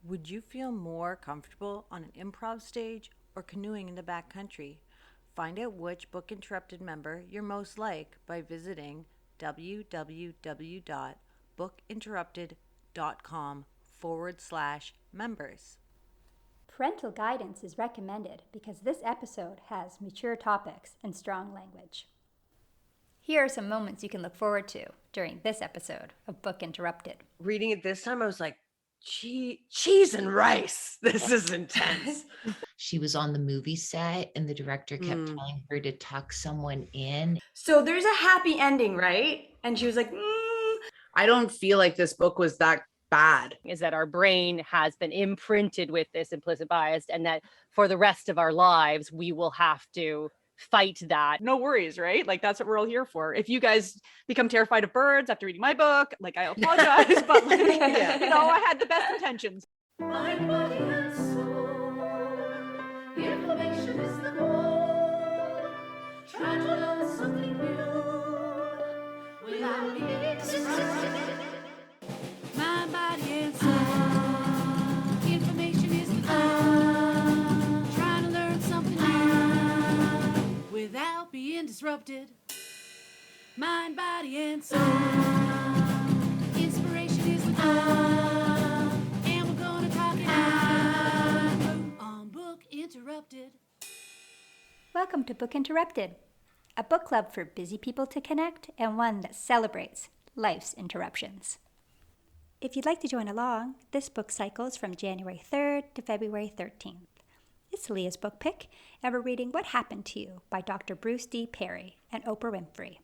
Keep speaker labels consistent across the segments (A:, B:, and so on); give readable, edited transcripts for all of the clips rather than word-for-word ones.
A: Would you feel more comfortable on an improv stage or canoeing in the backcountry? Find out which Book Interrupted member you're most like by visiting www.bookinterrupted.com/members.
B: Parental guidance is recommended because this episode has mature topics and strong language. Here are some moments you can look forward to during this episode of Book Interrupted.
C: Reading it this time, I was like, cheese and rice. This is intense.
D: She was on the movie set and the director kept telling her to tuck someone in.
E: So there's a happy ending, right? And she was like,
C: I don't feel like this book was that bad.
F: Is that our brain has been imprinted with this implicit bias, and that for the rest of our lives, we will have to fight that.
G: No worries, right? Like, that's what we're all here for. If you guys become terrified of birds after reading my book, like, I apologize, but like, I had the best intentions.
H: Mind, body, and soul. Information is the goal. Try to learn something new without being distracted. Mind, body, and soul. Information is the goal. Trying to learn something new without being disrupted. Mind, body, and soul. Inspiration is the goal. And we're gonna talk it out on Book Interrupted.
B: Welcome to Book Interrupted, a book club for busy people to connect and one that celebrates life's interruptions. If you'd like to join along, this book cycles from January 3rd to February 13th. It's Leah's book pick, and we're reading What Happened to You by Dr. Bruce D. Perry and Oprah Winfrey.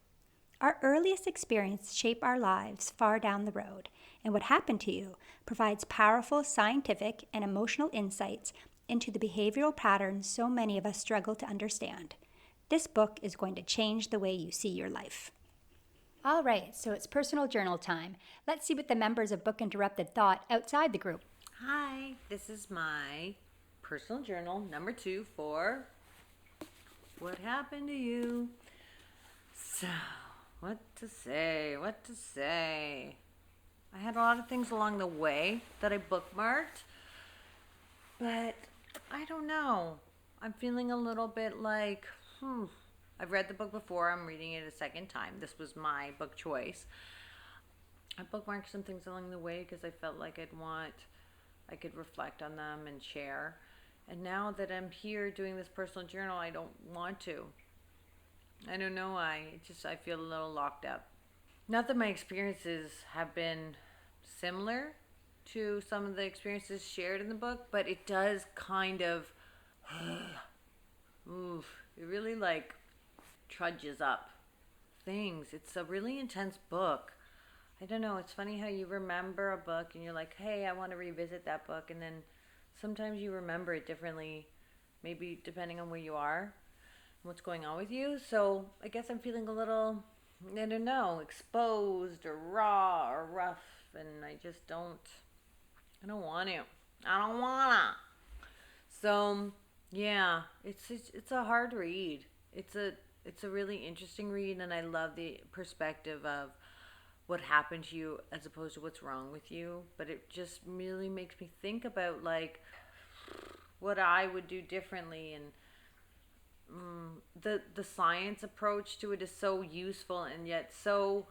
B: Our earliest experiences shape our lives far down the road, and What Happened to You provides powerful scientific and emotional insights into the behavioral patterns so many of us struggle to understand. This book is going to change the way you see your life. All right, so it's personal journal time. Let's see what the members of Book Interrupted thought outside the group.
A: Hi, this is my personal journal number 2 for What Happened to You. So, what to say? I had a lot of things along the way that I bookmarked, but I don't know. I'm feeling a little bit like, I've read the book before. I'm reading it a second time. This was my book choice. I bookmarked some things along the way because I felt like I could reflect on them and share. And now that I'm here doing this personal journal, I don't want to. I don't know why. I feel a little locked up. Not that my experiences have been similar to some of the experiences shared in the book, but it does kind of, it really like trudges up things. It's a really intense book. I don't know. It's funny how you remember a book and you're like, hey, I want to revisit that book. And then sometimes you remember it differently, maybe depending on where you are, what's going on with you. So I guess I'm feeling a little, I don't know, exposed or raw or rough. And I don't want to. I don't want to. So yeah, it's a hard read. It's a really interesting read, and I love the perspective of what happened to you as opposed to what's wrong with you. But it just really makes me think about like what I would do differently, and the science approach to it is so useful, and yet so,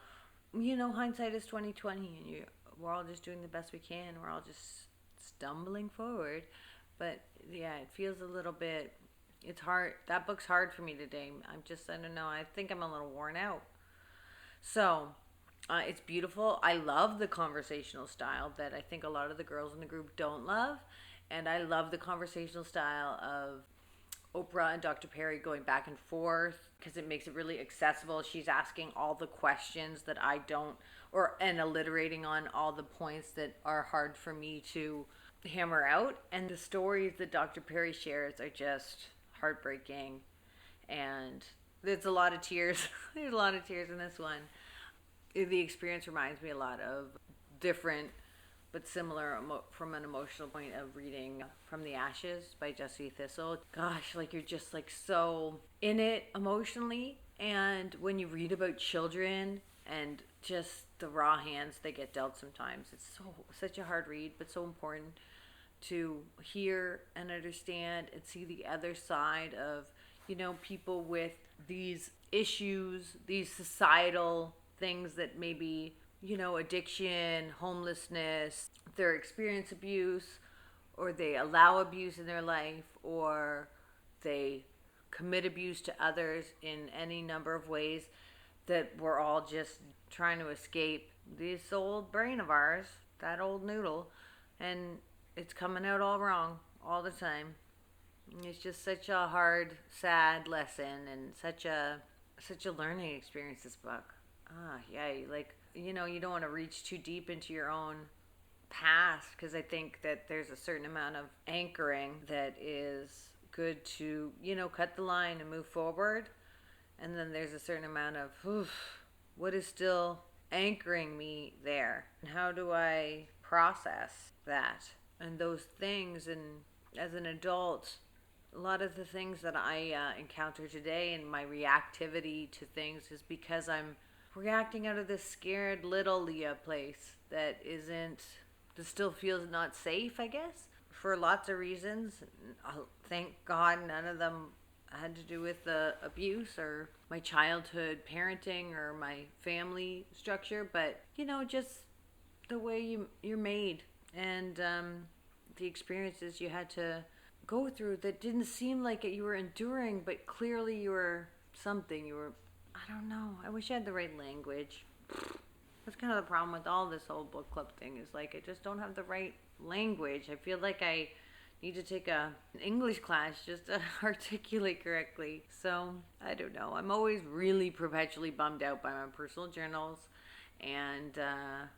A: hindsight is 2020, and we're all just doing the best we can. We're all just stumbling forward. But yeah, it feels a little bit, it's hard. That book's hard for me today. I don't know. I think I'm a little worn out. So, it's beautiful. I love the conversational style that I think a lot of the girls in the group don't love. And I love the conversational style of Oprah and Dr. Perry going back and forth because it makes it really accessible. She's asking all the questions that I don't, and alliterating on all the points that are hard for me to hammer out. And the stories that Dr. Perry shares are just heartbreaking. And there's a lot of tears. There's a lot of tears in this one. The experience reminds me a lot of different but similar from an emotional point of reading From the Ashes by Jessie Thistle. Gosh, like you're just like so in it emotionally. And when you read about children and just the raw hands they get dealt sometimes, it's such a hard read, but so important. to hear and understand and see the other side of, people with these issues, these societal things that maybe, addiction, homelessness, their experience abuse, or they allow abuse in their life, or they commit abuse to others in any number of ways, that we're all just trying to escape this old brain of ours, that old noodle, and it's coming out all wrong all the time. It's just such a hard, sad lesson, and such a learning experience, this book. Yeah, you don't want to reach too deep into your own past, because I think that there's a certain amount of anchoring that is good to, cut the line and move forward. And then there's a certain amount of, what is still anchoring me there? And how do I process that and those things? And as an adult, a lot of the things that I encounter today and my reactivity to things is because I'm reacting out of this scared little Leah place that still feels not safe, I guess, for lots of reasons. Thank God none of them had to do with the abuse or my childhood parenting or my family structure, but just the way you're made, and the experiences you had to go through that didn't seem like it you were enduring, but clearly you were something. I don't know, I wish I had the right language. That's kind of the problem with all this whole book club thing, is like I just don't have the right language. I feel like I need to take an English class just to articulate correctly. So I don't know. I'm always really perpetually bummed out by my personal journals and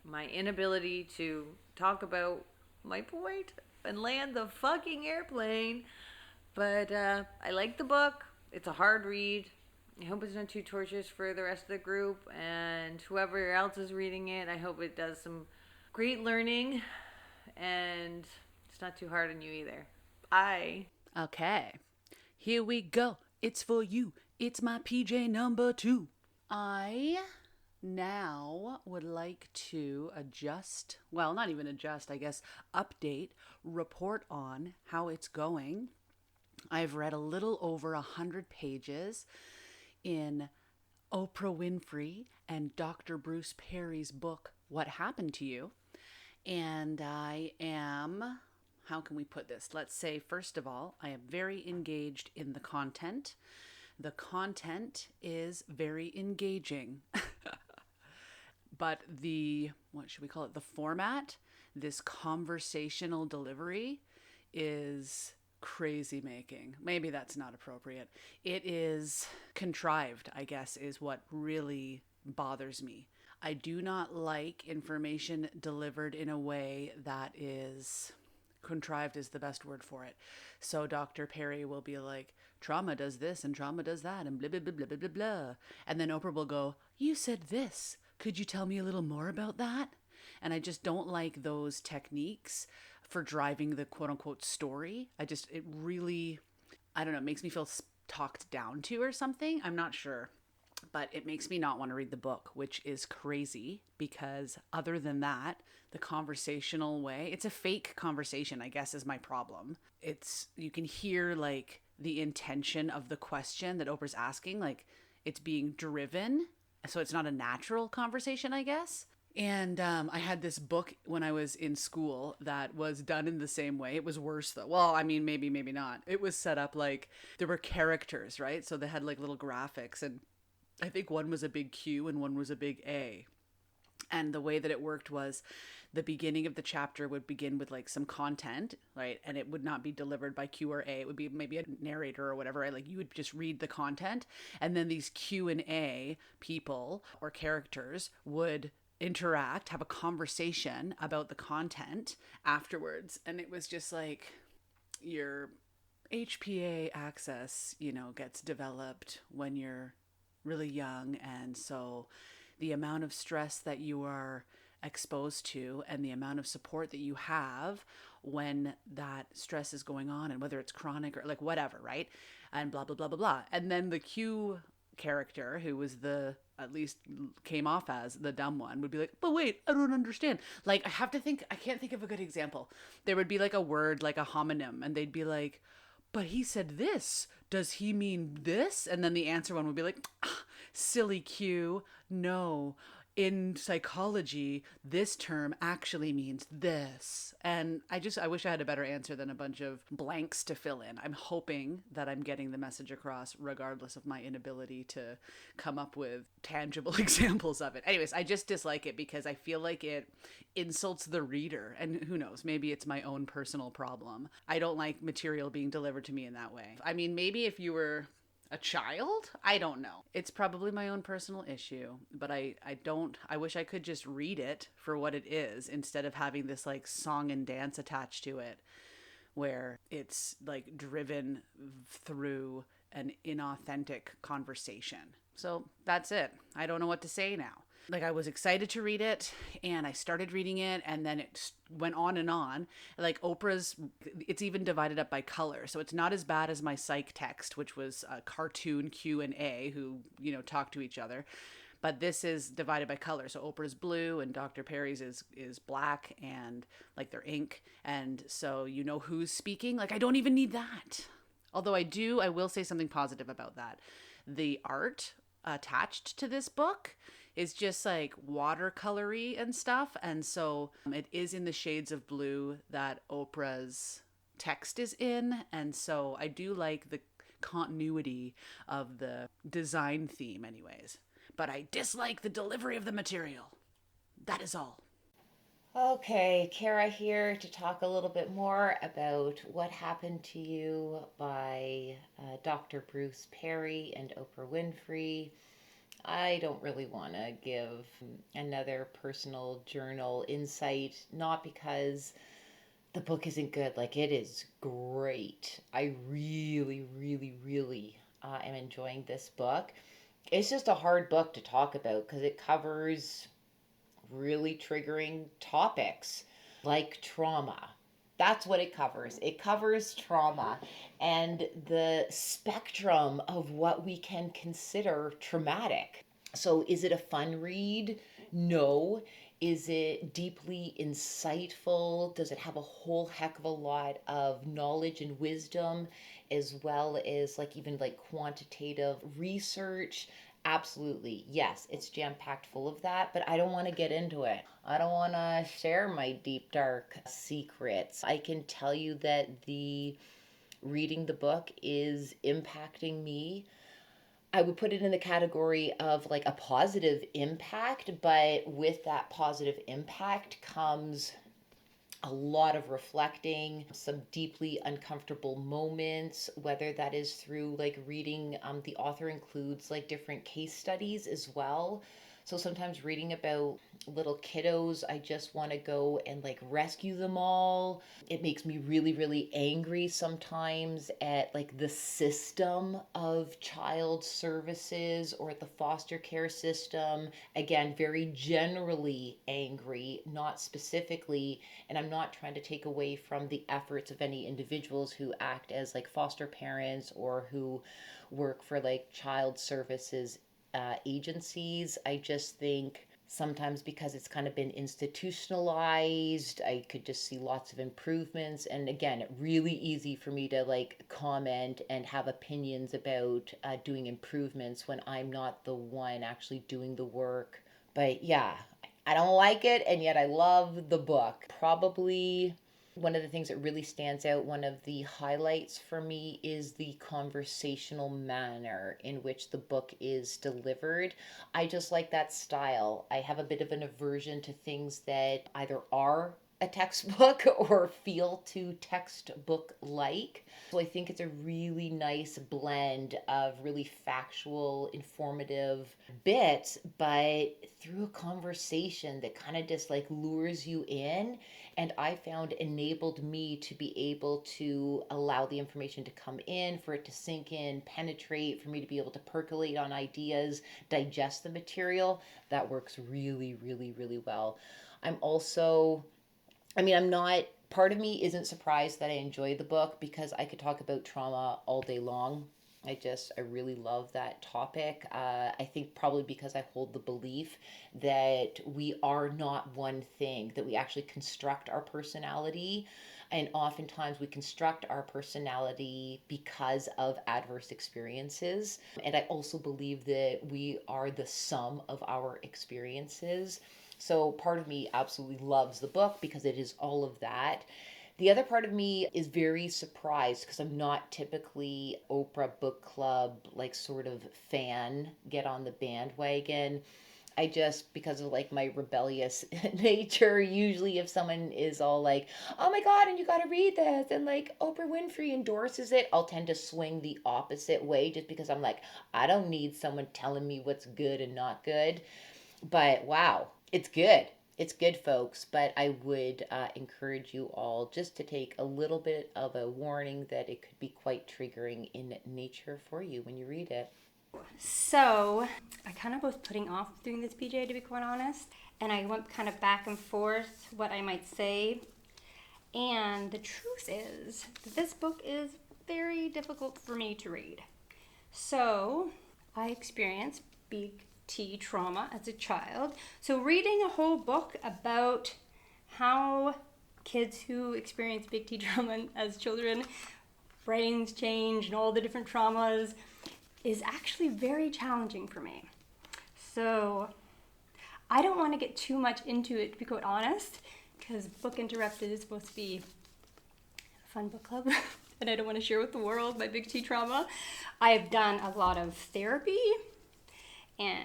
A: my inability to talk about my point and land the fucking airplane. But I like the book. It's a hard read. I hope it's not too torturous for the rest of the group, and whoever else is reading it, I hope it does some great learning, and it's not too hard on you either.
H: Okay, here we go. It's for you. It's my PJ number 2. I now would like to not even adjust, I guess, update, report on how it's going. I've read a little over 100 pages in Oprah Winfrey and Dr. Bruce Perry's book, What Happened to You? And I am, how can we put this? Let's say, first of all, I am very engaged in the content. The content is very engaging. But what should we call it? The format, this conversational delivery, is crazy making. Maybe that's not appropriate. It is contrived, I guess, is what really bothers me. I do not like information delivered in a way that is contrived, is the best word for it. So Dr. Perry will be like, trauma does this and trauma does that and blah, blah, blah, blah, blah, blah, blah. And then Oprah will go, you said this. Could you tell me a little more about that? And I just don't like those techniques for driving the quote unquote story. It really, I don't know, it makes me feel talked down to or something. I'm not sure. But it makes me not want to read the book, which is crazy, because other than that, the conversational way, it's a fake conversation, I guess, is my problem. You can hear like the intention of the question that Oprah's asking, like it's being driven. So it's not a natural conversation, I guess. And I had this book when I was in school that was done in the same way. It was worse though. Well, I mean, maybe not. It was set up like there were characters, right? So they had like little graphics, and I think one was a big Q and one was a big A. And the way that it worked was the beginning of the chapter would begin with like some content, right? And it would not be delivered by Q or A. It would be maybe a narrator or whatever, right? Like you would just read the content, and then these Q and A people or characters would interact, have a conversation about the content afterwards. And it was just like your HPA access, gets developed when you're really young. And so the amount of stress that you are exposed to and the amount of support that you have when that stress is going on, and whether it's chronic or like whatever, right? And blah, blah, blah, blah, blah. And then the Q character, who was at least came off as the dumb one, would be like, but wait, I don't understand. Like, I can't think of a good example. There would be like a word, like a homonym, and they'd be like, but he said this. Does he mean this? And then the answer one would be like, silly Q, no. In psychology, this term actually means this. And I wish I had a better answer than a bunch of blanks to fill in. I'm hoping that I'm getting the message across regardless of my inability to come up with tangible examples of it. Anyways, I just dislike it because I feel like it insults the reader. And who knows, maybe it's my own personal problem. I don't like material being delivered to me in that way. I mean, maybe if you were a child? I don't know. It's probably my own personal issue, but I wish I could just read it for what it is instead of having this like song and dance attached to it where it's like driven through an inauthentic conversation. So that's it. I don't know what to say now. Like, I was excited to read it and I started reading it and then it went on and on. Like Oprah's, it's even divided up by color. So it's not as bad as my psych text, which was a cartoon Q and A who, talk to each other. But this is divided by color. So Oprah's blue and Dr. Perry's is black and like they're ink. And so you know who's speaking. Like, I don't even need that. Although I will say something positive about that. The art attached to this book is just like watercolory and stuff. And so it is in the shades of blue that Oprah's text is in. And so I do like the continuity of the design theme anyways. But I dislike the delivery of the material. That is all.
D: Okay, Kara here to talk a little bit more about What Happened to You by Dr. Bruce Perry and Oprah Winfrey. I don't really want to give another personal journal insight, not because the book isn't good. Like, it is great. I really, really, really am enjoying this book. It's just a hard book to talk about because it covers really triggering topics like trauma. That's what it covers. It covers trauma and the spectrum of what we can consider traumatic. So is it a fun read? No. Is it deeply insightful? Does it have a whole heck of a lot of knowledge and wisdom, as well as like even like quantitative research? Absolutely. Yes, it's jam-packed full of that, but I don't want to get into it. I don't want to share my deep, dark secrets. I can tell you that reading the book is impacting me. I would put it in the category of like a positive impact, but with that positive impact comes a lot of reflecting, some deeply uncomfortable moments, whether that is through like reading, the author includes like different case studies as well. So sometimes reading about little kiddos, I just want to go and like rescue them all. It makes me really, really angry sometimes at like the system of child services or the foster care system. Again, very generally angry, not specifically. And I'm not trying to take away from the efforts of any individuals who act as like foster parents or who work for like child services agencies. I just think sometimes because it's kind of been institutionalized, I could just see lots of improvements. And again, really easy for me to like comment and have opinions about doing improvements when I'm not the one actually doing the work. But yeah, I don't like it, and yet I love the book. Probably one of the things that really stands out, one of the highlights for me, is the conversational manner in which the book is delivered. I just like that style. I have a bit of an aversion to things that either are a textbook or feel too textbook-like. So I think it's a really nice blend of really factual, informative bits, but through a conversation that kind of just like lures you in, and I found enabled me to be able to allow the information to come in, for it to sink in, penetrate, for me to be able to percolate on ideas, digest the material. That works really, really, really well. Part of me isn't surprised that I enjoyed the book because I could talk about trauma all day long. I really love that topic. I think probably because I hold the belief that we are not one thing, that we actually construct our personality. And oftentimes we construct our personality because of adverse experiences. And I also believe that we are the sum of our experiences. So part of me absolutely loves the book because it is all of that. The other part of me is very surprised because I'm not typically Oprah book club, like sort of fan, get on the bandwagon. I just, because of like my rebellious nature, usually if someone is all like, oh my God, and you got to read this, and like Oprah Winfrey endorses it, I'll tend to swing the opposite way just because I'm like, I don't need someone telling me what's good and not good. But wow, it's good. It's good, folks. But I would encourage you all just to take a little bit of a warning that it could be quite triggering in nature for you when you read it.
B: So I kind of was putting off doing this, PJ, to be quite honest. And I went kind of back and forth what I might say. And the truth is that this book is very difficult for me to read. So I experienced big T trauma as a child. So reading a whole book about how kids who experience big T trauma as children, brains change and all the different traumas is actually very challenging for me. So I don't want to get too much into it, to be quite honest, because Book Interrupted is supposed to be a fun book club and I don't want to share with the world my big T trauma. I have done a lot of therapy and,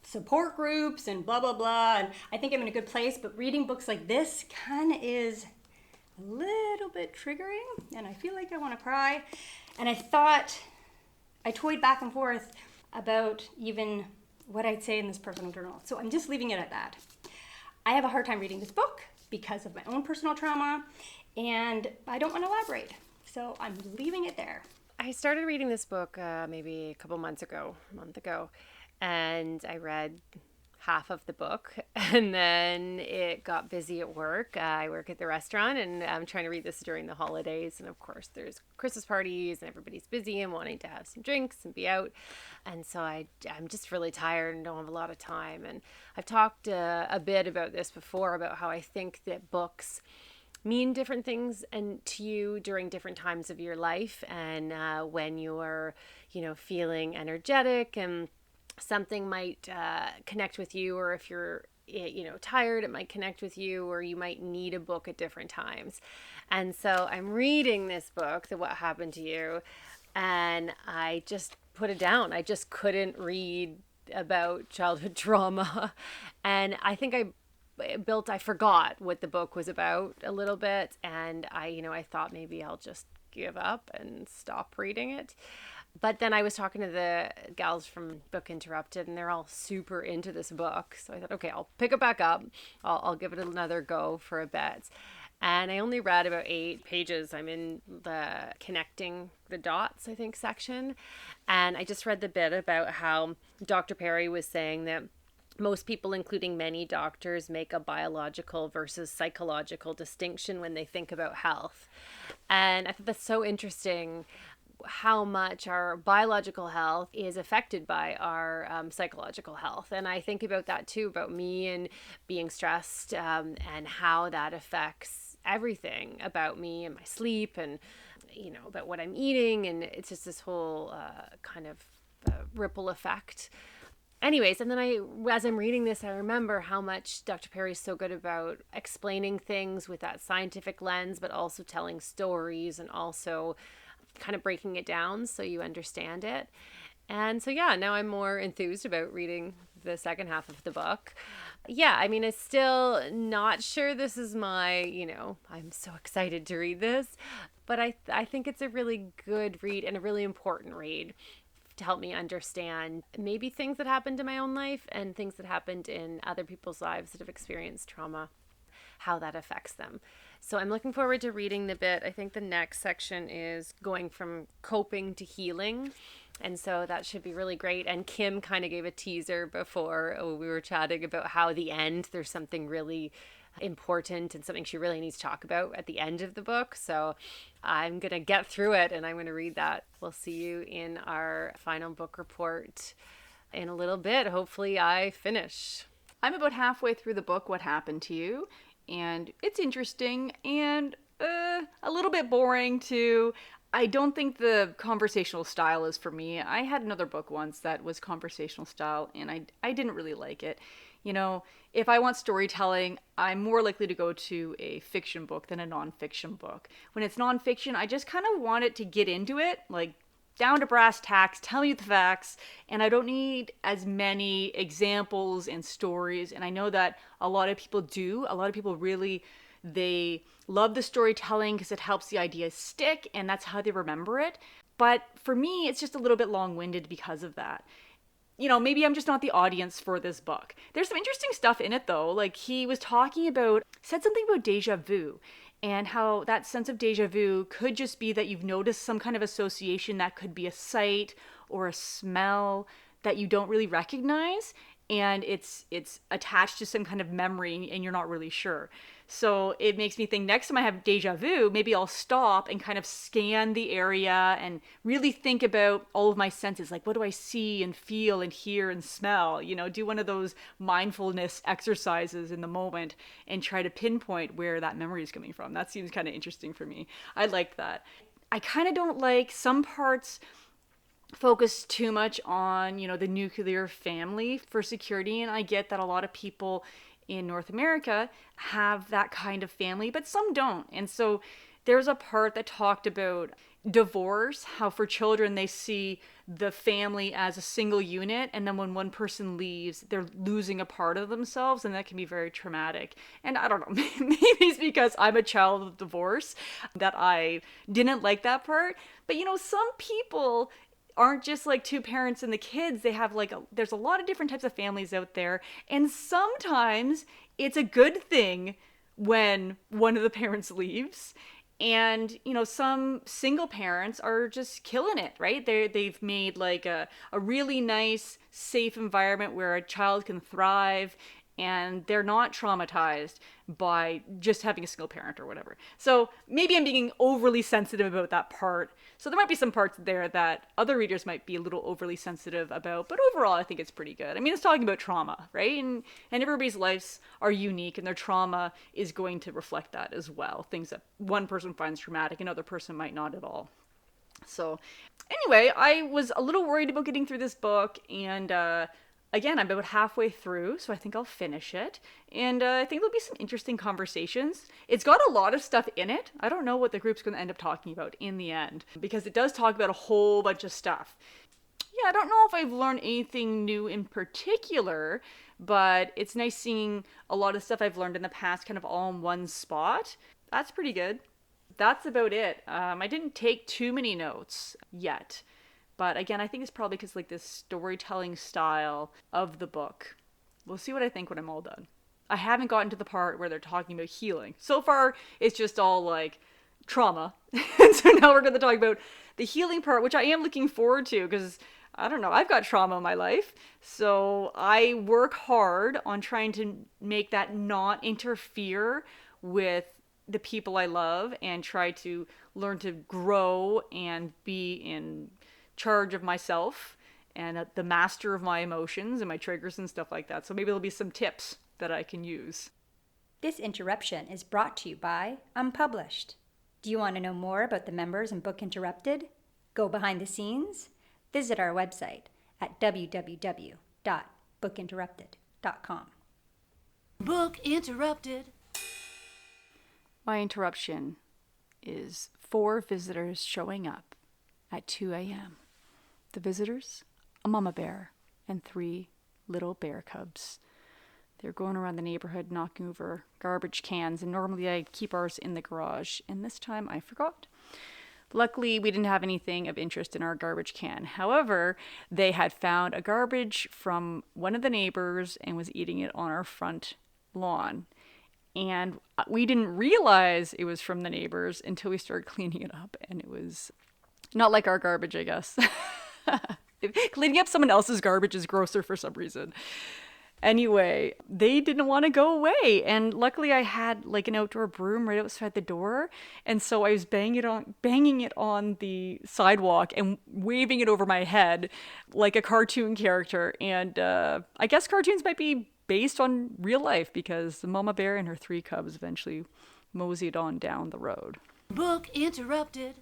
B: support groups and blah, blah, blah. And I think I'm in a good place, but reading books like this kind of is a little bit triggering and I feel like I want to cry. And I toyed back and forth about even what I'd say in this personal journal. So I'm just leaving it at that. I have a hard time reading this book because of my own personal trauma and I don't want to elaborate. So I'm leaving it there.
F: I started reading this book maybe a month ago, and I read half of the book and then it got busy at work. I work at the restaurant and I'm trying to read this during the holidays. And of course there's Christmas parties and everybody's busy and wanting to have some drinks and be out. And so I'm just really tired and don't have a lot of time. And I've talked a bit about this before, about how I think that books mean different things and to you during different times of your life. And when you're, feeling energetic and something might connect with you, or if you're tired, it might connect with you, or you might need a book at different times. And so I'm reading this book, The What Happened to You, and I just put it down. I just couldn't read about childhood trauma. And I think I forgot what the book was about a little bit, and I thought maybe I'll just give up and stop reading it. But then I was talking to the gals from Book Interrupted, and they're all super into this book. So I thought, okay, I'll pick it back up. I'll give it another go for a bit. And I only read about 8 pages. I'm in the connecting the dots, I think, section. And I just read the bit about how Dr. Perry was saying that most people, including many doctors, make a biological versus psychological distinction when they think about health. And I think that's so interesting, how much our biological health is affected by our psychological health. And I think about that too, about me and being stressed, and how that affects everything about me and my sleep and, about what I'm eating. And it's just this whole kind of ripple effect. Anyways, and then as I'm reading this, I remember how much Dr. Perry is so good about explaining things with that scientific lens, but also telling stories and also kind of breaking it down so you understand it. And so, yeah, now I'm more enthused about reading the second half of the book. Yeah, I mean, I'm still not sure this is my, I'm so excited to read this, but I think it's a really good read and a really important read to help me understand maybe things that happened in my own life and things that happened in other people's lives that have experienced trauma, how that affects them. So I'm looking forward to reading the bit. I think the next section is going from coping to healing. And so that should be really great. And Kim kind of gave a teaser before we were chatting about how the end, there's something really important and something she really needs to talk about at the end of the book. So I'm going to get through it and I'm going to read that. We'll see you in our final book report in a little bit. Hopefully I finish.
G: I'm about halfway through the book, What Happened to You? And it's interesting and a little bit boring too. I don't think the conversational style is for me. I had another book once that was conversational style and I didn't really like it. You know, if I want storytelling, I'm more likely to go to a fiction book than a nonfiction book. When it's nonfiction, I just kind of want it to get into it, like down to brass tacks, tell you the facts, and I don't need as many examples and stories. And I know that a lot of people do. A lot of people really, they love the storytelling because it helps the ideas stick, and that's how they remember it. But for me, it's just a little bit long-winded because of that. You know, maybe I'm just not the audience for this book. There's some interesting stuff in it, though. Like, he was talking about, said something about deja vu, and how that sense of deja vu could just be that you've noticed some kind of association that could be a sight or a smell that you don't really recognize, and it's attached to some kind of memory and you're not really sure. So it makes me think next time I have deja vu, maybe I'll stop and kind of scan the area and really think about all of my senses. Like, what do I see and feel and hear and smell? You know, do one of those mindfulness exercises in the moment and try to pinpoint where that memory is coming from. That seems kind of interesting for me. I like that. I kind of don't like some parts focus too much on, you know, the nuclear family for security. And I get that a lot of people in North America have that kind of family, but some don't. And so there's a part that talked about divorce, how for children they see the family as a single unit, and then when one person leaves, they're losing a part of themselves, and that can be very traumatic. And I don't know, maybe it's because I'm a child of divorce that I didn't like that part. But you know, some people aren't just like two parents and the kids. They have like, there's a lot of different types of families out there. And sometimes it's a good thing when one of the parents leaves. And, you know, some single parents are just killing it, right? They've made like a really nice, safe environment where a child can thrive and they're not traumatized by just having a single parent or whatever. So maybe I'm being overly sensitive about that part. So there might be some parts there that other readers might be a little overly sensitive about, but overall I think it's pretty good. I mean, it's talking about trauma, right? And everybody's lives are unique and their trauma is going to reflect that as well. Things that one person finds traumatic, another person might not at all. So anyway, I was a little worried about getting through this book, and again, I'm about halfway through, so I think I'll finish it. And I think there'll be some interesting conversations. It's got a lot of stuff in it. I don't know what the group's going to end up talking about in the end, because it does talk about a whole bunch of stuff. Yeah, I don't know if I've learned anything new in particular, but it's nice seeing a lot of stuff I've learned in the past kind of all in one spot. That's pretty good. That's about it. I didn't take too many notes yet. But again, I think it's probably because like this storytelling style of the book. We'll see what I think when I'm all done. I haven't gotten to the part where they're talking about healing. So far, it's just all like trauma. And so now we're going to talk about the healing part, which I am looking forward to because, I don't know, I've got trauma in my life. So I work hard on trying to make that not interfere with the people I love and try to learn to grow and be in charge of myself and the master of my emotions and my triggers and stuff like that. So maybe there'll be some tips that I can use.
B: This interruption is brought to you by Unpublished. Do you want to know more about the members in Book Interrupted? Go behind the scenes? Visit our website at www.bookinterrupted.com.
H: Book Interrupted.
G: My interruption is 4 visitors showing up at 2 a.m. The visitors, a mama bear and 3 little bear cubs. They're going around the neighborhood knocking over garbage cans, and normally I keep ours in the garage, and this time I forgot. Luckily, we didn't have anything of interest in our garbage can. However, they had found a garbage from one of the neighbors and was eating it on our front lawn. And we didn't realize it was from the neighbors until we started cleaning it up, and it was not like our garbage, I guess. Cleaning up someone else's garbage is grosser for some reason. Anyway, they didn't want to go away. And luckily I had like an outdoor broom right outside the door. And so I was banging it on the sidewalk and waving it over my head like a cartoon character. And I guess cartoons might be based on real life because the mama bear and her 3 cubs eventually moseyed on down the road.
H: Book interrupted.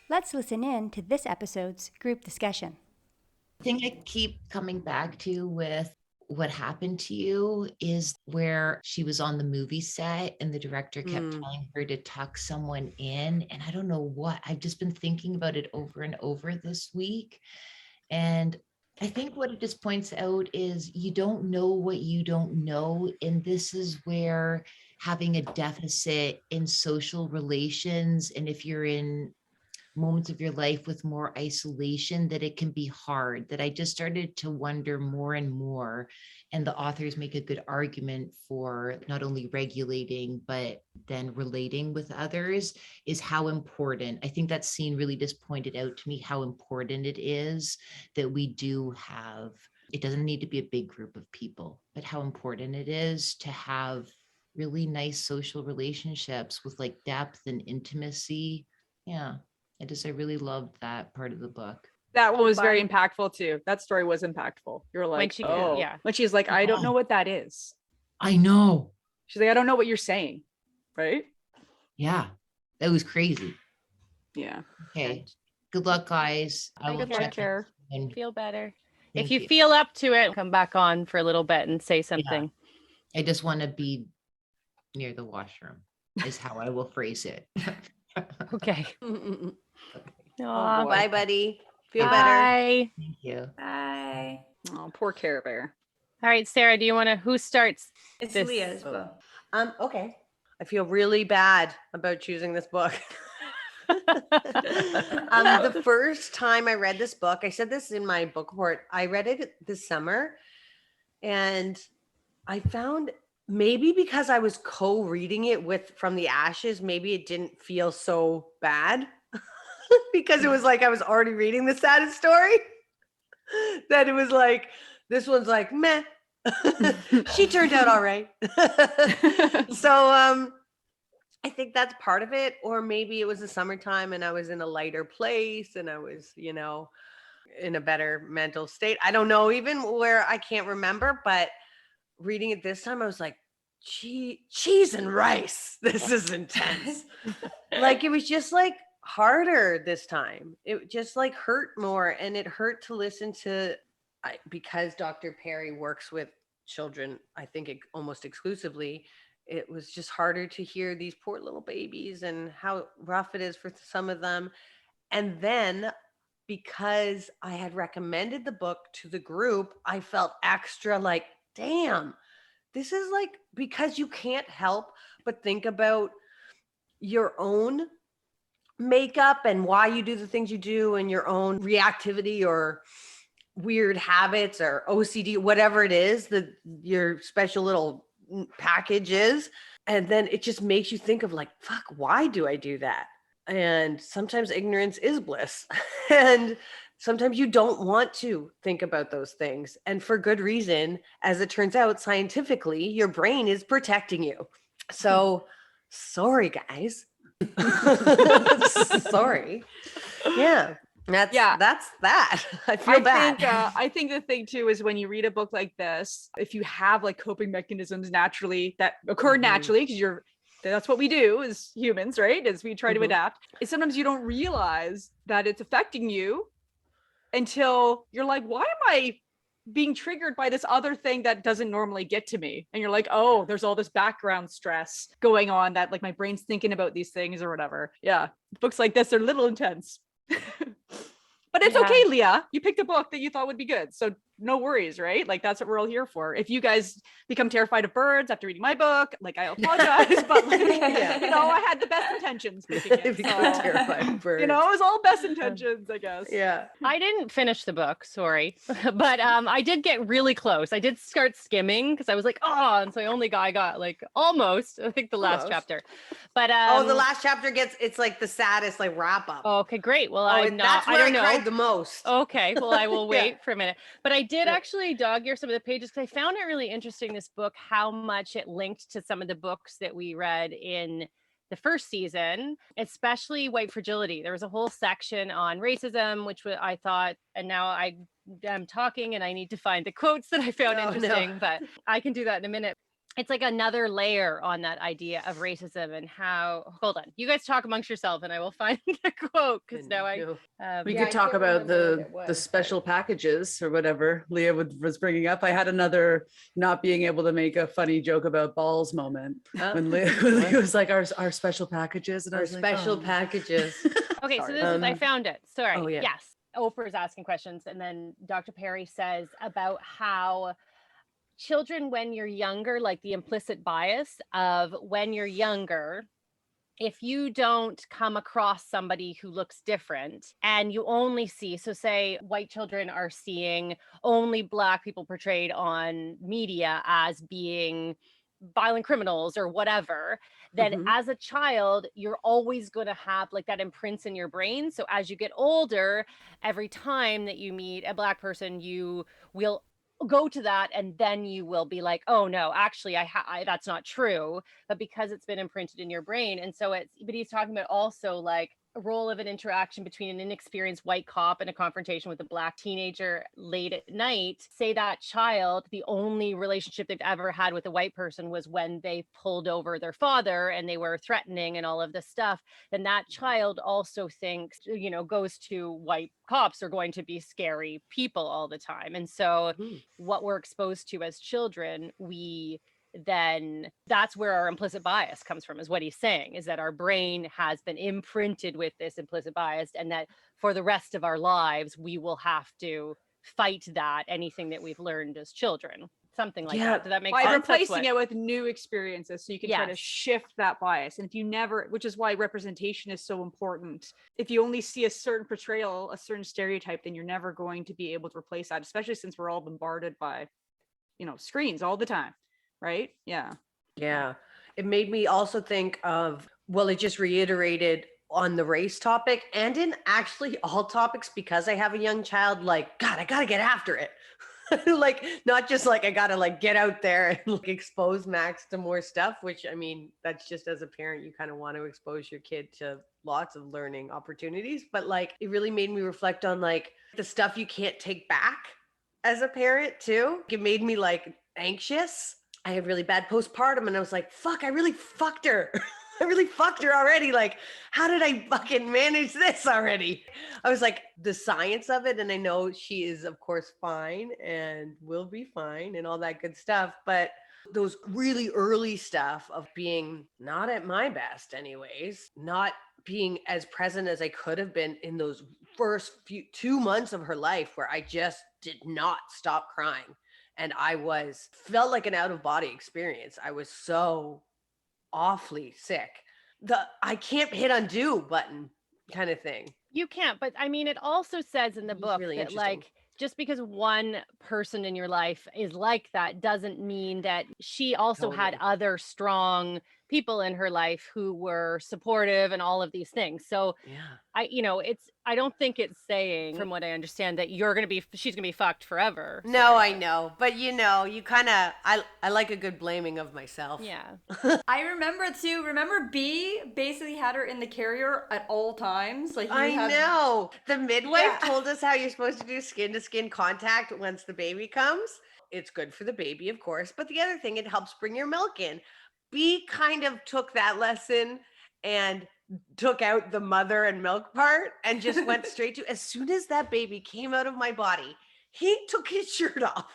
B: Let's listen in to this episode's group discussion.
D: The thing I keep coming back to with what happened to you is where she was on the movie set and the director kept telling her to tuck someone in. And I don't know what, I've just been thinking about it over and over this week. And I think what it just points out is you don't know what you don't know. And this is where having a deficit in social relations, and if you're in moments of your life with more isolation, that it can be hard, that I just started to wonder more and more. And the authors make a good argument for not only regulating, but then relating with others is how important. I think that scene really just pointed out to me how important it is that we do have, it doesn't need to be a big group of people, but how important it is to have really nice social relationships with like depth and intimacy. Yeah. I really loved that part of the book.
G: That one was very impactful too. That story was impactful. You're like, when she's like, I don't know what that is.
D: I know.
G: She's like, I don't know what you're saying. Right?
D: Yeah. That was crazy.
G: Yeah.
D: Okay. Good luck, guys. I will
F: Good luck,
D: check
F: Care.
D: in.
F: Feel better.
D: Thank
F: If you feel up to it, come back on for a little bit and say something.
D: I just want to be near the washroom is how I will phrase it.
F: Okay.
C: Oh, bye, buddy. Feel better.
F: Bye.
D: Thank you.
B: Bye.
G: Oh, poor Care Bear.
F: All right, Sarah, do you want to, who starts?
A: It's
F: this
A: Leah's
F: book?
A: book.
C: Okay. I feel really bad about choosing this book. The first time I read this book, I said this in my book report, I read it this summer, and I found maybe because I was co-reading it with From the Ashes, maybe it didn't feel so bad because it was like I was already reading the saddest story. That it was like, this one's like, meh. She turned out all right. So I think that's part of it. Or maybe it was the summertime and I was in a lighter place and I was, in a better mental state. I don't know, even where I can't remember, but reading it this time, I was like, cheese and rice. This is intense. Like, it was just like harder this time. It just like hurt more. And it hurt to listen to, because Dr. Perry works with children, I think almost exclusively, it was just harder to hear these poor little babies and how rough it is for some of them. And then because I had recommended the book to the group, I felt extra like, damn, this is like, because you can't help but think about your own makeup and why you do the things you do and your own reactivity or weird habits or OCD, whatever it is that your special little package is. And then it just makes you think of like, fuck, why do I do that? And sometimes ignorance is bliss. And sometimes you don't want to think about those things. And for good reason, as it turns out, scientifically, your brain is protecting you. So sorry, guys. Sorry. Yeah. That's that. I feel bad.
G: I think the thing too is when you read a book like this, if you have like coping mechanisms naturally that occur naturally, because that's what we do as humans, right? As we try to adapt. Is sometimes you don't realize that it's affecting you until you're like, why am I being triggered by this other thing that doesn't normally get to me? And you're like, oh, there's all this background stress going on that like my brain's thinking about these things or whatever. Yeah. Books like this are a little intense. But it's okay, Leah. You picked a book that you thought would be good. So no worries, right? Like, that's what we're all here for. If you guys become terrified of birds after reading my book, like, I apologize, but like, I had the best intentions picking it.
C: Terrified of birds.
G: It was all best intentions, I guess.
C: Yeah.
F: I didn't finish the book, sorry. But I did get really close. I did start skimming because I was like, and so I got like almost, I think the last chapter. But
C: the last chapter it's like the saddest like wrap up.
F: Okay, great. Well,
C: that's where I don't know. Cried the most.
F: Okay, well, I will wait for a minute. But I did actually dog ear some of the pages because I found it really interesting, this book, how much it linked to some of the books that we read in the first season, especially white fragility. There was a whole section on racism, which I thought, and now I'm talking and I need to find the quotes that I found interesting, but I can do that in a minute. It's like another layer on that idea of racism and how, hold on, you guys talk amongst yourself and I will find the quote because now
H: We
D: Yeah,
H: could
D: I
H: talk
D: can't
H: about
D: remember what
H: the
D: it was,
H: the special packages or whatever Leah was bringing up. I had another not being able to make a funny joke about balls moment when Leah was like our special packages, and I
C: Our
H: was like,
C: special
H: oh.
C: packages.
F: Okay, so
H: Sorry.
F: this is, I found it. Sorry.
C: Oh, yeah.
F: Yes. Oprah's asking questions. And then Dr. Perry says about how children, when you're younger, like the implicit bias of when you're younger, if you don't come across somebody who looks different and you only see, so say white children are seeing only Black people portrayed on media as being violent criminals or whatever, then as a child, you're always going to have like that imprints in your brain. So as you get older, every time that you meet a Black person, you will go to that and then you will be like, oh no, actually that's not true, but because it's been imprinted in your brain. And so but he's talking about also like a role of an interaction between an inexperienced white cop and a confrontation with a Black teenager late at night. Say that child, the only relationship they've ever had with a white person was when they pulled over their father and they were threatening and all of this stuff. Then that child also thinks, goes to white cops are going to be scary people all the time. And so what we're exposed to as children, then that's where our implicit bias comes from, is what he's saying, is that our brain has been imprinted with this implicit bias, and that for the rest of our lives, we will have to fight that, anything that we've learned as children. Something like that. Does that make
G: by
F: sense?
G: replacing it with new experiences, so you can try to shift that bias. And if you never, which is why representation is so important, if you only see a certain portrayal, a certain stereotype, then you're never going to be able to replace that, especially since we're all bombarded by screens all the time, right? Yeah
C: It made me also think of, well, it just reiterated on the race topic and in actually all topics, because I have a young child, like, God, I gotta get after it. Like, not just like I gotta like get out there and like expose Max to more stuff, which I mean, that's just as a parent, you kind of want to expose your kid to lots of learning opportunities. But like, it really made me reflect on like the stuff you can't take back as a parent too. It made me like anxious. I had really bad postpartum and I was like, fuck, I really fucked her. I really fucked her already. Like, how did I fucking manage this already? I was like, the science of it. And I know she is, of course, fine and will be fine and all that good stuff. But those really early stuff of being not at my best anyways, not being as present as I could have been in those first 2 months of her life where I just did not stop crying. And felt like an out of body experience. I was so awfully sick. I can't hit undo button kind of thing.
F: You can't, but I mean, it also says in the book
C: really
F: that like, just because one person in your life is like that doesn't mean that she also had other strong people in her life who were supportive and all of these things. So I don't think it's saying, from what I understand, that she's gonna be fucked forever.
C: No, I know. But you kind of, I like a good blaming of myself.
F: Yeah.
E: I remember too. Remember B basically had her in the carrier at all times. Like
C: I know. The midwife told us how you're supposed to do skin to skin contact once the baby comes. It's good for the baby, of course. But the other thing, it helps bring your milk in. B kind of took that lesson and took out the mother and milk part and just went straight to, as soon as that baby came out of my body, he took his shirt off.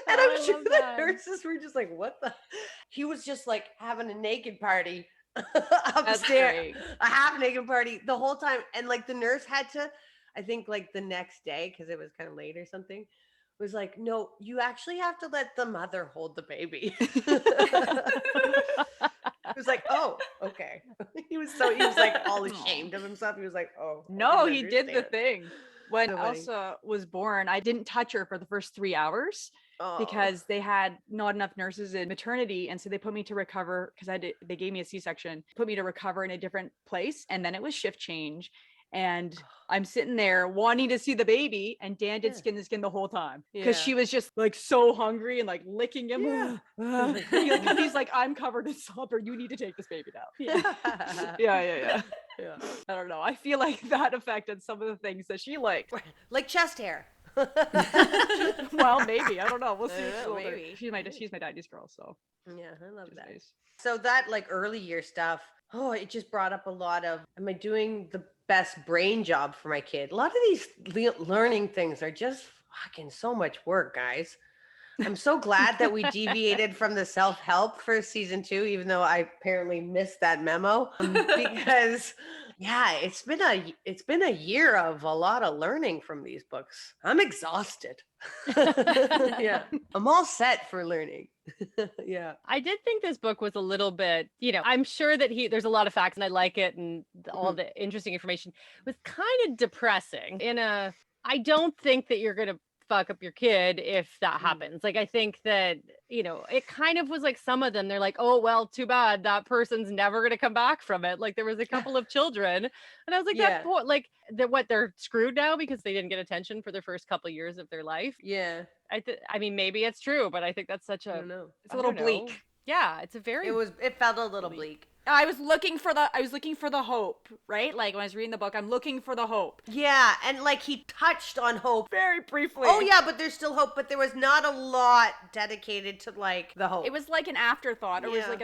C: And I'm sure the nurses were just like, what the? He was just like having a naked party upstairs, a half naked party the whole time. And like the nurse had to, I think like the next day, because it was kind of late or something, was like, no, you actually have to let the mother hold the baby. It was like, oh, okay. He was like all ashamed of himself. He was like, oh.
G: No, he did the thing. When Elsa was born, I didn't touch her for the first 3 hours because they had not enough nurses in maternity. And so they put me to recover, because they gave me a C-section, put me to recover in a different place. And then it was shift change. And I'm sitting there wanting to see the baby, and Dan did
C: Yeah.
G: skin to skin the whole time because
C: Yeah.
G: she was just like so hungry and like licking him.
C: Yeah.
G: He's like, I'm covered in slobber. You need to take this baby now.
C: Yeah.
G: Yeah.
C: Yeah.
G: I don't know. I feel like that affected some of the things that she liked.
C: Like chest hair.
G: Well, maybe. I don't know. We'll see.
C: I
G: when
C: don't
G: she's
C: know,
G: older.
C: maybe.
G: She's my daddy's girl, so
C: Yeah, I love
G: which is
C: that.
G: nice.
C: So that like early year stuff, it just brought up a lot of, am I doing the best brain job for my kid? A lot of these learning things are just fucking so much work, guys. I'm so glad that we deviated from the self-help for season 2, even though I apparently missed that memo, because yeah, it's been a year of a lot of learning from these books. I'm exhausted. Yeah, I'm all set for learning. Yeah.
F: I did think this book was a little bit, I'm sure that there's a lot of facts and I like it and all the interesting information. It was kind of depressing I don't think that you're going to fuck up your kid if that happens. Like, I think that, it kind of was like some of them, they're like, oh, well, too bad that person's never going to come back from it. Like there was a couple of children and I was like,
C: Yeah.
F: they're screwed now because they didn't get attention for their first couple of years of their life.
C: Yeah.
F: I mean, maybe it's true, but I think that's such
C: I
F: a,
C: don't know.
G: It's a little bleak.
F: Yeah, it's a very
C: It felt a little bleak.
G: I was looking for the hope, right? Like when I was reading the book, I'm looking for the hope.
C: Yeah, and like he touched on hope.
G: Very briefly.
C: Oh yeah, but there's still hope, but there was not a lot dedicated to like the hope.
G: It was like an afterthought. It was
C: Yeah.
G: like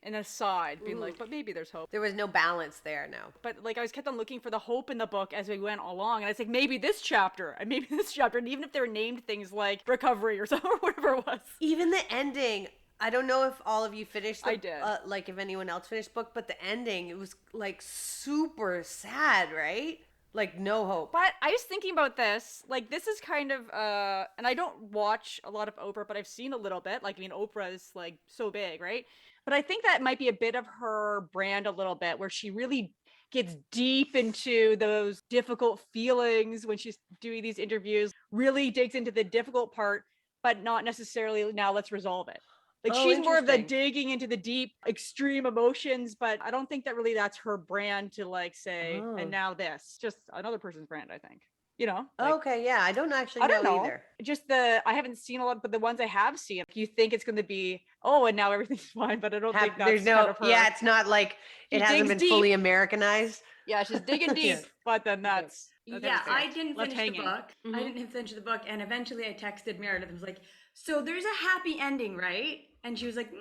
G: an aside, being like, but maybe there's hope.
C: There was no balance there, no.
G: But like I was kept on looking for the hope in the book as we went along, and I was like, maybe this chapter, and maybe this chapter, and even if they were named things like recovery or something, or whatever it was.
C: Even the ending, I don't know if all of you finished the,
G: I did.
C: Like if anyone else finished the book, but the ending, it was like super sad, right? Like no hope.
G: But I was thinking about this. Like, this is kind of, and I don't watch a lot of Oprah, but I've seen a little bit. Like, I mean, Oprah is like so big, right? But I think that might be a bit of her brand a little bit, where she really gets deep into those difficult feelings when she's doing these interviews, really digs into the difficult part, but not necessarily now let's resolve it. Like
C: Oh,
G: she's more of the
C: interesting.
G: digging into the deep, extreme emotions, but I don't think that really that's her brand to like say,
C: Oh.
G: and now this. Just another person's brand, I think. Like,
C: Okay, yeah, I don't actually
G: I don't know.
C: either.
G: Just I haven't seen a lot, but the ones I have seen, you think it's going to be, oh, and now everything's fine, but I don't think that's
C: There's no,
G: kind of her.
C: yeah, it's not like it
G: She
C: hasn't
G: digs
C: been
G: deep.
C: fully Americanized.
G: Yeah, she's digging deep,
C: Yeah.
G: but then that's
E: Yeah,
G: everything.
E: I didn't
G: Left
E: finish
G: hanging.
E: the book. I didn't finish the book, and eventually I texted Meredith and was like, "So there's a happy ending, right?" And she was like, I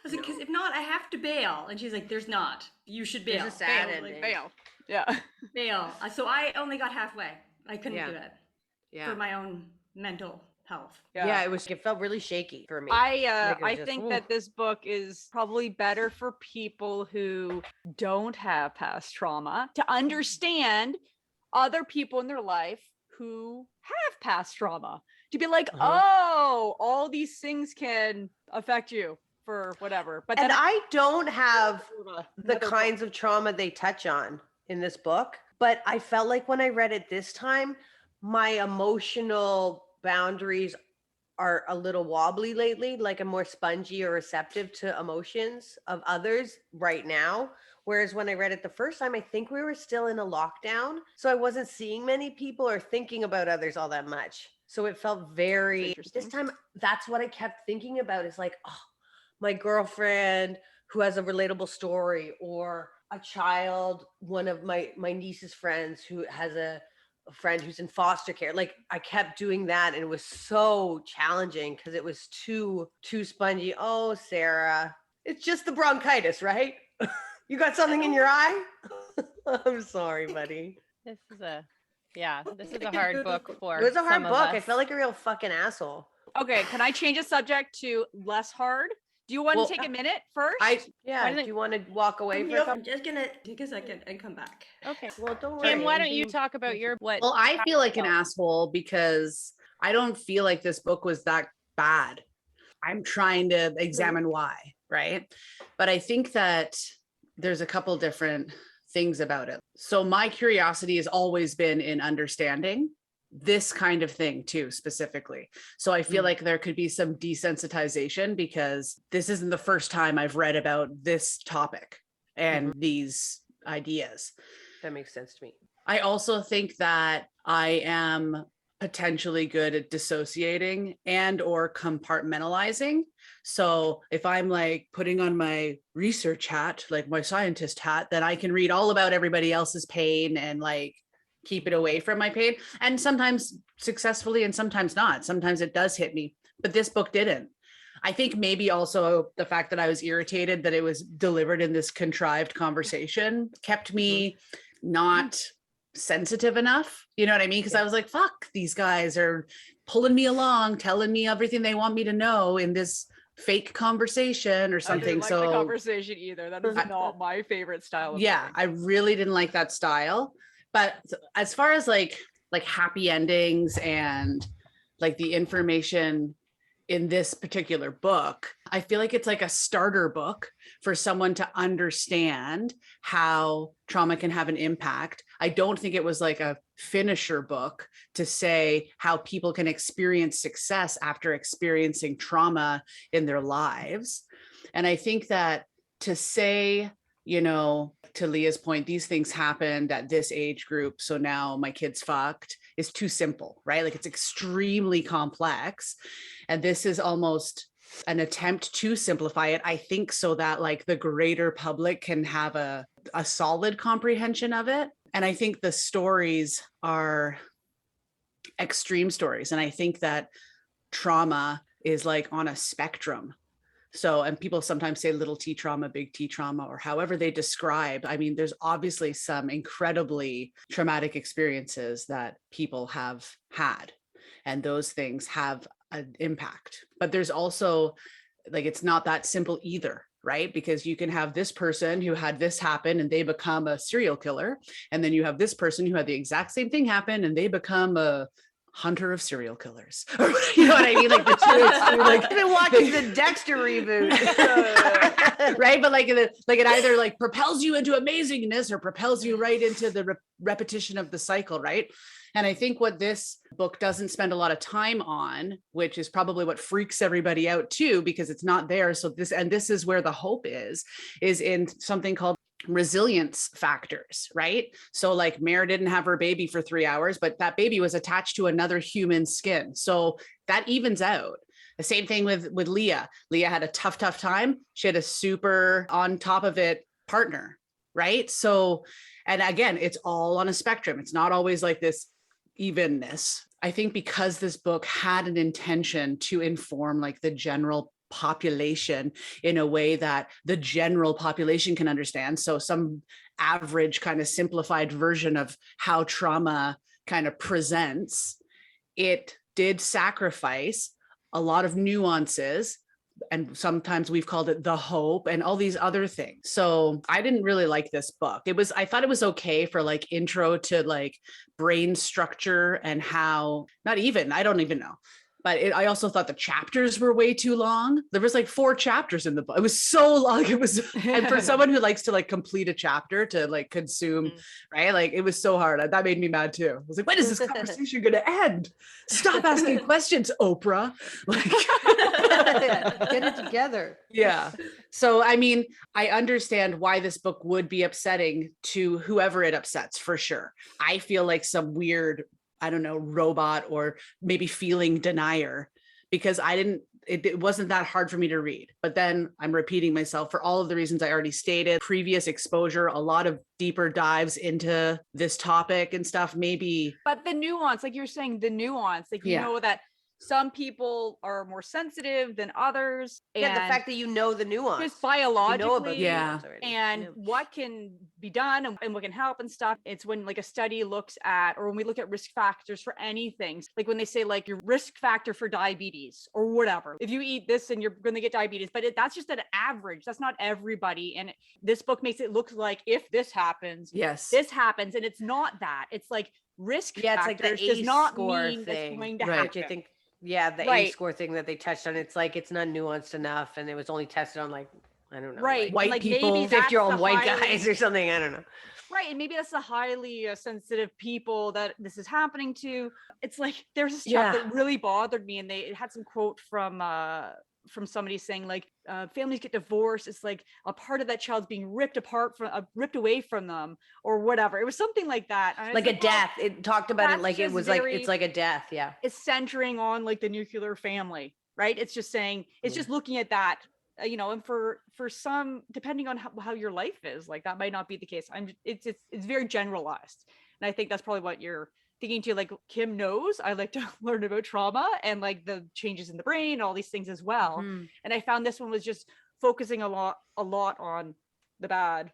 E: was like, "Because if not, I have to bail." And she's like, "There's not. You should bail."
C: There's a sad
E: bail.
C: ending.
G: Bail. Yeah.
E: Bail. So I only got halfway. I couldn't
C: Yeah.
E: do it
C: Yeah.
E: for my own mental health.
C: Yeah, it felt really shaky for me.
G: I
C: Like, it was
G: I
C: just,
G: think
C: ooh.
G: that this book is probably better for people who don't have past trauma to understand other people in their life who have past trauma. To be like, oh, all these things can affect you for whatever. But
C: And
G: then
C: I don't have the
G: another
C: kinds of trauma they touch on in this book, but I felt like when I read it this time, my emotional boundaries are a little wobbly lately. Like I'm more spongy or receptive to emotions of others right now. Whereas when I read it the first time, I think we were still in a lockdown. So I wasn't seeing many people or thinking about others all that much. So it felt very, this
G: interesting.
C: time, that's what I kept thinking about is like, oh, my girlfriend who has a relatable story, or a child, one of my niece's friends who has a friend who's in foster care. Like I kept doing that and it was so challenging because it was too spongy. Oh, Sarah, it's just the bronchitis, right? You got something in your eye? I'm sorry, buddy.
F: This is a hard book for
C: It was a hard
F: some of
C: book. I
F: us.
C: felt like a real fucking asshole.
G: Okay, can I change the subject to less hard? Do you want
C: Well,
G: to take a minute first?
C: Yeah. Do you want to walk away for a couple?
E: I'm just gonna take a second and come back.
C: Okay. Well, don't
F: Kim,
C: worry.
F: why don't you talk about your what?
H: Well, I feel like an asshole because I don't feel like this book was that bad. I'm trying to examine why, right? But I think that there's a couple different things about it. So my curiosity has always been in understanding this kind of thing too, specifically. So I feel like there could be some desensitization because this isn't the first time I've read about this topic and these ideas.
C: That makes sense to me.
H: I also think that I am potentially good at dissociating and or compartmentalizing. So if I'm like putting on my research hat, like my scientist hat, then I can read all about everybody else's pain and like keep it away from my pain. And sometimes successfully and sometimes not. Sometimes it does hit me, but this book didn't. I think maybe also the fact that I was irritated that it was delivered in this contrived conversation kept me not sensitive enough. You know what I mean? Because I was like, fuck, these guys are pulling me along, telling me everything they want me to know in this fake conversation or
G: I
H: something.
G: didn't like
H: So
G: the conversation either. That is not my favorite style of
H: yeah,
G: writing.
H: I really didn't like that style. But as far as like happy endings and like the information in this particular book, I feel like it's like a starter book for someone to understand how trauma can have an impact. I don't think it was like a finisher book to say how people can experience success after experiencing trauma in their lives. And I think that to say, you know, to Leah's point, these things happened at this age group, so now my kid's fucked, is too simple, right? Like it's extremely complex. And this is almost an attempt to simplify it, I think, so that like the greater public can have a solid comprehension of it. And I think the stories are extreme stories. And I think that trauma is like on a spectrum. So, and people sometimes say little t trauma, big T trauma, or however they describe. I mean, there's obviously some incredibly traumatic experiences that people have had, and those things have an impact. But there's also like, it's not that simple either, right? Because you can have this person who had this happen and they become a serial killer. And then you have this person who had the exact same thing happen and they become a hunter of serial killers. You know what I mean? Like the two, like
C: I've been watching the Dexter reboot.
H: right? But like it either like propels you into amazingness or propels you right into the repetition of the cycle, right? And I think what this book doesn't spend a lot of time on, which is probably what freaks everybody out too, because it's not there. So this is where the hope is in something called resilience factors, right? So like Mare didn't have her baby for 3 hours, but that baby was attached to another human skin. So that evens out. The same thing with Leah. Leah had a tough time. She had a super on top of it partner, right? So, and again, it's all on a spectrum. It's not always like this evenness. I think because this book had an intention to inform like the general population in a way that the general population can understand. So some average kind of simplified version of how trauma kind of presents, it did sacrifice a lot of nuances. And sometimes we've called it the hope and all these other things. So I didn't really like this book. I thought it was okay for like intro to like brain structure and how, I don't even know. But I also thought the chapters were way too long. There was like 4 chapters in the book. It was so long. It was, and for someone who likes to like complete a chapter to like consume, right? Like it was so hard. That made me mad too. I was like, when is this conversation going to end? Stop asking questions, Oprah. Like,
C: Get it together.
H: yeah. So, I mean, I understand why this book would be upsetting to whoever it upsets for sure. I feel like some weird, I don't know, robot or maybe feeling denier because it wasn't that hard for me to read. But then I'm repeating myself for all of the reasons I already stated, previous exposure, a lot of deeper dives into this topic and stuff, maybe.
G: But the nuance, like you're saying, the nuance, like, you know that some people are more sensitive than others.
C: Yeah,
G: and
C: the fact that you know the nuance.
G: just biologically,
C: You know about the
H: Yeah.
C: nuance already.
G: and what can be done and what can help and stuff. It's when like a study looks at, or when we look at risk factors for anything, like when they say like your risk factor for diabetes or whatever, if you eat this and you're going to get diabetes, but that's just an average. That's not everybody. And this book makes it look like if this happens,
H: Yes.
G: this happens. And it's not that. It's like risk
C: Yeah, it's like
G: factors
C: the
G: does not
C: A-score
G: mean
C: thing,
G: it's going to
H: right,
G: happen.
C: Which I think, yeah, the
G: Right.
C: A-score thing that they touched on, it's like it's not nuanced enough, and it was only tested on like, I don't know,
G: Right.
C: like
H: White
G: like
H: people,
G: maybe that's
C: 50-year-old
G: the
C: white
G: highly-
C: guys or something. I don't know.
G: Right. And maybe that's the highly sensitive people that this is happening to. It's like there's this chap
C: Yeah.
G: that really bothered me, and it had some quote from from somebody saying like families get divorced, it's like a part of that child's being ripped away from them or whatever. It was something like that. And I was
C: Like a
G: well,
C: death. It talked about it
G: that's
C: like it
G: just
C: was like
G: very-
C: it's like a death. Yeah.
G: it's centering on like the nuclear family, right? It's just saying, it's just looking at that, you know, and for some, depending on how your life is, like that might not be the case. It's very generalized. And I think that's probably what you're thinking too. Like Kim knows I like to learn about trauma and like the changes in the brain, all these things as well. And I found this one was just focusing a lot on the bad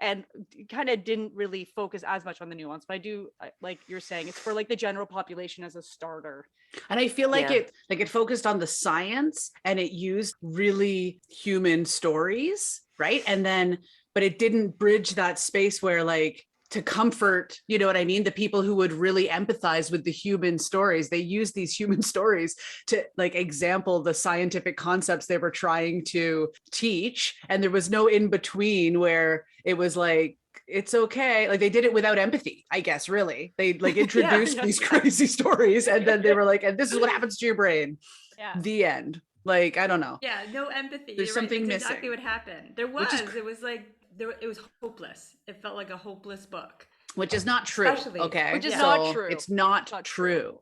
G: and kind of didn't really focus as much on the nuance. But I do, like you're saying, it's for like the general population as a starter.
H: And I feel like
C: Yeah.
H: it focused on the science and it used really human stories, right? And then, but it didn't bridge that space where like to comfort, you know what I mean? The people who would really empathize with the human stories. They used these human stories to like example the scientific concepts they were trying to teach. And there was no in between where it was like, it's okay. Like they did it without empathy, I guess, really. They like introduced these crazy stories and then they were like, and this is what happens to your brain.
E: Yeah.
H: The end. Like, I don't know.
E: Yeah, no empathy.
H: There's
E: You're right.
H: something
E: That's exactly
H: missing.
E: what happened. There
H: Which
E: was.
H: is
E: It was like it was hopeless. It felt like a hopeless book.
H: Which is not true.
E: Especially-
H: Okay.
G: Which is
H: So
G: not true.
H: It's not,
G: Not
H: true.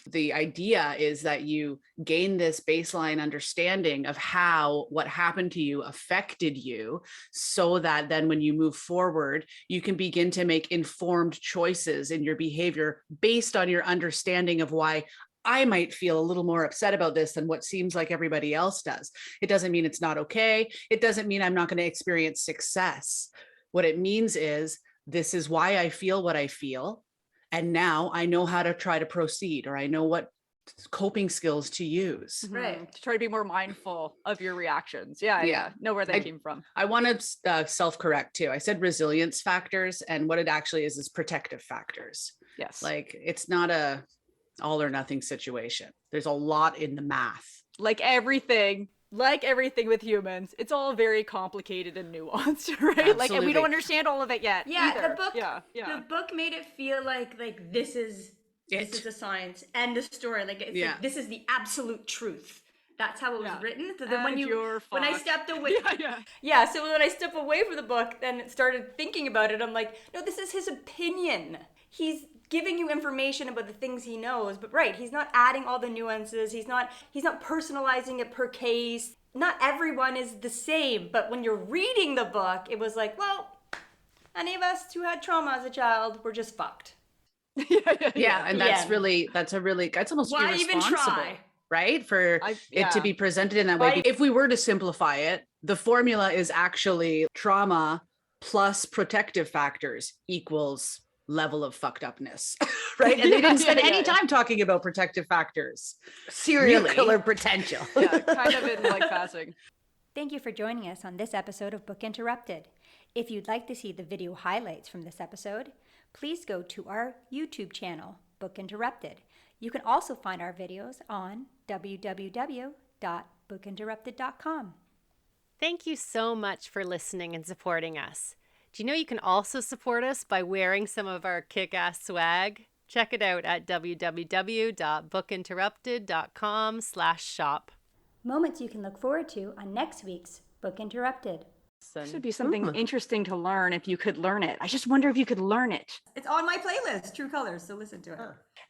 H: The idea is that you gain this baseline understanding of how what happened to you affected you, so that then when you move forward, you can begin to make informed choices in your behavior based on your understanding of why I might feel a little more upset about this than what seems like everybody else does. It doesn't mean it's not okay. It doesn't mean I'm not going to experience success. What it means is, this is why I feel what I feel. And now I know how to try to proceed, or I know what coping skills to use.
E: Right.
G: To try to be more mindful of your reactions. Yeah. Know where they came from.
H: I want to self-correct too. I said resilience factors, and what it actually is protective factors.
G: Yes.
H: Like it's not a all or nothing situation. There's a lot in the math.
G: Like everything with humans, it's all very complicated and nuanced, right? Like, and we
H: Absolutely.
G: don't understand all of it yet.
E: Yeah,
G: either.
E: the book.
G: Yeah.
E: The book made it feel like this is the science and the story. Like it's
H: Yeah.
E: like, this is the absolute truth. That's how it was
G: Yeah.
E: written. So then when
G: And you're
E: I
G: fucked.
E: stepped away,
G: Yeah.
E: yeah. So when I stepped away from the book, then started thinking about it. I'm like, no, this is his opinion. He's giving you information about the things he knows, but right, he's not adding all the nuances. He's not personalizing it per case. Not everyone is the same, but when you're reading the book, it was like, well, any of us who had trauma as a child, we're just fucked.
H: Yeah. And that's
E: Yeah.
H: that's almost
E: Why even
H: irresponsible,
E: try?
H: right? For it
G: yeah.
H: to be presented in that way.
E: Right.
H: If we were to simplify it, the formula is actually trauma plus protective factors equals level of fucked upness, right? And they didn't spend any time talking about protective factors.
C: Serial
H: Really?
C: killer potential.
G: Yeah, kind of in like passing.
B: Thank you for joining us on this episode of Book Interrupted. If you'd like to see the video highlights from this episode, please go to our YouTube channel, Book Interrupted. You can also find our videos on www.bookinterrupted.com.
F: Thank you so much for listening and supporting us. Do you know you can also support us by wearing some of our kick-ass swag? Check it out at www.bookinterrupted.com/shop.
B: Moments you can look forward to on next week's Book Interrupted.
G: This would be something interesting to learn if you could learn it. I just wonder if you could learn it.
E: It's on my playlist, True Colors, so listen to it.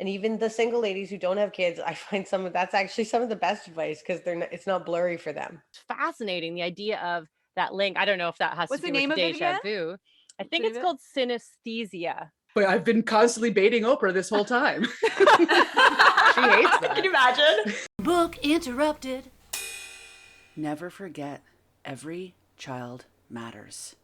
C: And even the single ladies who don't have kids, I find that's actually some of the best advice because it's not blurry for them.
F: Fascinating, the idea of that link. I don't know if that has
G: What's
F: to
G: the
F: do
G: name
F: with
G: of it
F: deja
G: again?
F: vu. I think
G: Name
F: it's
G: of it?
F: called synesthesia.
H: But I've been constantly baiting Oprah this whole time. She hates that.
E: Can you imagine?
H: Book interrupted. Never forget, every child matters.